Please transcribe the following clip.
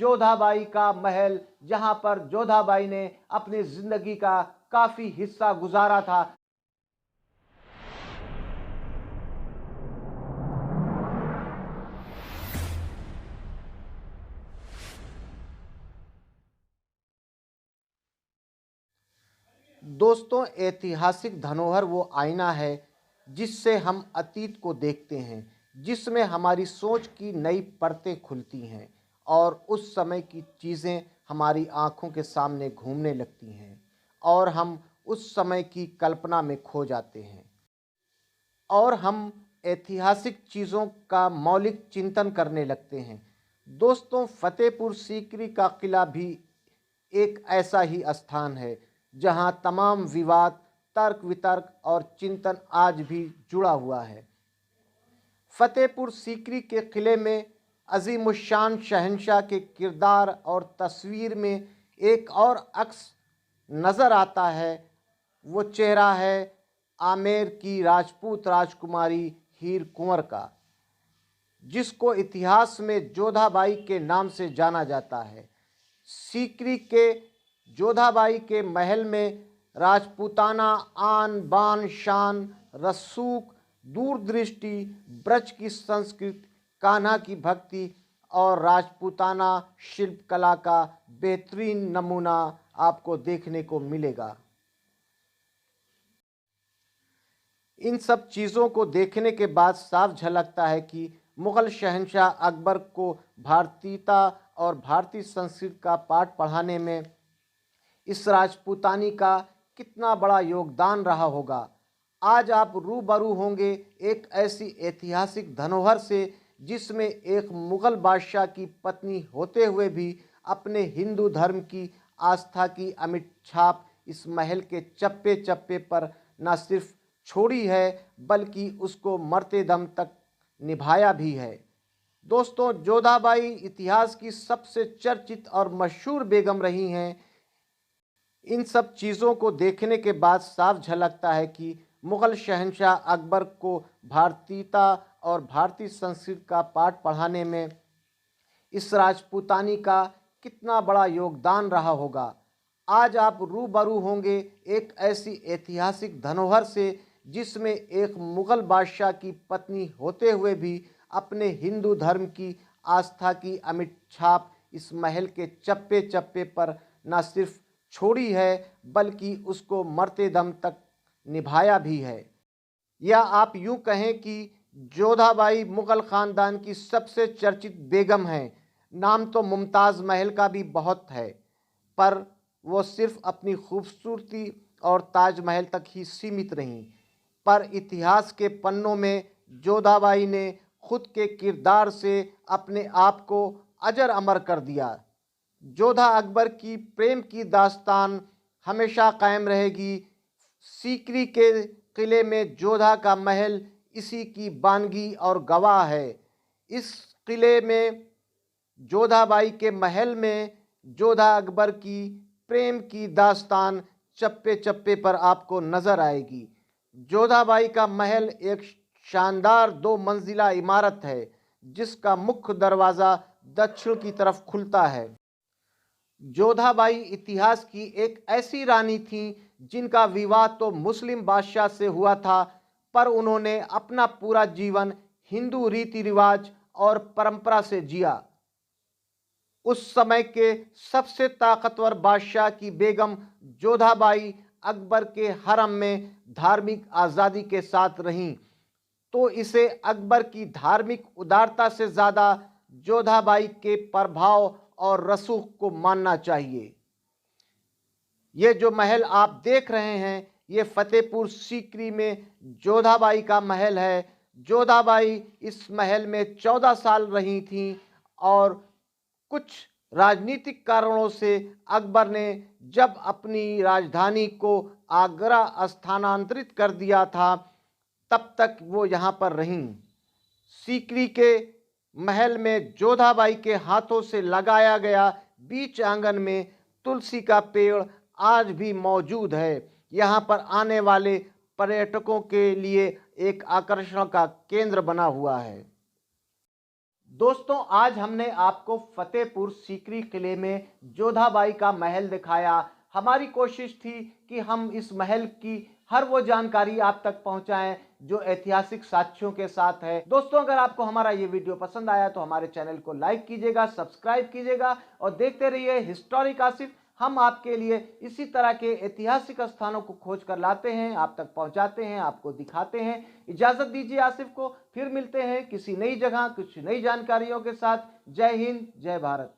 जोधाबाई का महल, जहां पर जोधाबाई ने अपनी जिंदगी का काफी हिस्सा गुजारा था। दोस्तों, ऐतिहासिक धरोहर वो आईना है जिससे हम अतीत को देखते हैं, जिसमें हमारी सोच की नई परतें खुलती हैं और उस समय की चीज़ें हमारी आंखों के सामने घूमने लगती हैं और हम उस समय की कल्पना में खो जाते हैं और हम ऐतिहासिक चीज़ों का मौलिक चिंतन करने लगते हैं। दोस्तों, फतेहपुर सीकरी का किला भी एक ऐसा ही स्थान है जहां तमाम विवाद, तर्क वितर्क और चिंतन आज भी जुड़ा हुआ है। फतेहपुर सीकरी के किले में अजीमुशान शहंशाह के किरदार और तस्वीर में एक और अक्स नज़र आता है। वो चेहरा है आमेर की राजपूत राजकुमारी हीर कुंवर का, जिसको इतिहास में जोधाबाई के नाम से जाना जाता है। सीकरी के जोधाबाई के महल में राजपूताना आन बान शान, रसूख, दूरदृष्टि, ब्रज की संस्कृति, कान्हा की भक्ति और राजपूताना शिल्पकला का बेहतरीन नमूना आपको देखने को मिलेगा। इन सब चीज़ों को देखने के बाद साफ झलकता है कि मुग़ल शहंशाह अकबर को भारतीयता और भारतीय संस्कृति का पाठ पढ़ाने में इस राजपूतानी का कितना बड़ा योगदान रहा होगा। आज आप रूबरू होंगे एक ऐसी ऐतिहासिक धरोहर से जिसमें एक मुग़ल बादशाह की पत्नी होते हुए भी अपने हिंदू धर्म की आस्था की अमिट छाप इस महल के चप्पे चप्पे पर न सिर्फ छोड़ी है बल्कि उसको मरते दम तक निभाया भी है। दोस्तों, जोधाबाई इतिहास की सबसे चर्चित और मशहूर बेगम रही हैं। इन सब चीज़ों को देखने के बाद साफ झलकता है कि मुग़ल शहंशाह अकबर को भारतीयता और भारतीय संस्कृति का पाठ पढ़ाने में इस राजपूतानी का कितना बड़ा योगदान रहा होगा। आज आप रूबरू होंगे एक ऐसी ऐतिहासिक धरोहर से जिसमें एक मुग़ल बादशाह की पत्नी होते हुए भी अपने हिंदू धर्म की आस्था की अमिट छाप इस महल के चप्पे चप्पे पर न सिर्फ छोड़ी है बल्कि उसको मरते दम तक निभाया भी है। या आप यूँ कहें कि जोधाबाई मुग़ल ख़ानदान की सबसे चर्चित बेगम हैं। नाम तो मुमताज़ महल का भी बहुत है, पर वो सिर्फ अपनी खूबसूरती और ताजमहल तक ही सीमित रहीं। पर इतिहास के पन्नों में जोधाबाई ने खुद के किरदार से अपने आप को अजर अमर कर दिया। जोधा अकबर की प्रेम की दास्तान हमेशा कायम रहेगी। सीकरी के किले में जोधा का महल इसी की बानगी और गवाह है। इस किले में जोधाबाई के महल में जोधा अकबर की प्रेम की दास्तान चप्पे चप्पे पर आपको नज़र आएगी। जोधाबाई का महल एक शानदार 2 मंजिला इमारत है जिसका मुख्य दरवाज़ा दक्षिण की तरफ खुलता है। जोधाबाई इतिहास की एक ऐसी रानी थी जिनका विवाह तो मुस्लिम बादशाह से हुआ था, पर उन्होंने अपना पूरा जीवन हिंदू रीति रिवाज और परंपरा से जिया। उस समय के सबसे ताकतवर बादशाह की बेगम जोधाबाई अकबर के हरम में धार्मिक आज़ादी के साथ रहीं, तो इसे अकबर की धार्मिक उदारता से ज़्यादा जोधाबाई के प्रभाव और रसूख को मानना चाहिए। ये जो महल आप देख रहे हैं, ये फतेहपुर सीकरी में जोधाबाई का महल है। जोधाबाई इस महल में 14 साल रही थीं और कुछ राजनीतिक कारणों से अकबर ने जब अपनी राजधानी को आगरा स्थानांतरित कर दिया था, तब तक वो यहाँ पर रहीं। सीकरी के महल में जोधाबाई के हाथों से लगाया गया बीच आंगन में तुलसी का पेड़ आज भी मौजूद है। यहाँ पर आने वाले पर्यटकों के लिए एक आकर्षण का केंद्र बना हुआ है। दोस्तों, आज हमने आपको फतेहपुर सीकरी किले में जोधाबाई का महल दिखाया। हमारी कोशिश थी कि हम इस महल की हर वो जानकारी आप तक पहुंचाएं जो ऐतिहासिक साक्ष्यों के साथ है। दोस्तों, अगर आपको हमारा ये वीडियो पसंद आया तो हमारे चैनल को लाइक कीजिएगा, सब्सक्राइब कीजिएगा और देखते रहिए हिस्टोरिक आसिफ। हम आपके लिए इसी तरह के ऐतिहासिक स्थानों को खोज कर लाते हैं, आप तक पहुंचाते हैं, आपको दिखाते हैं। इजाजत दीजिए आसिफ को, फिर मिलते हैं किसी नई जगह कुछ नई जानकारियों के साथ। जय हिंद, जय भारत।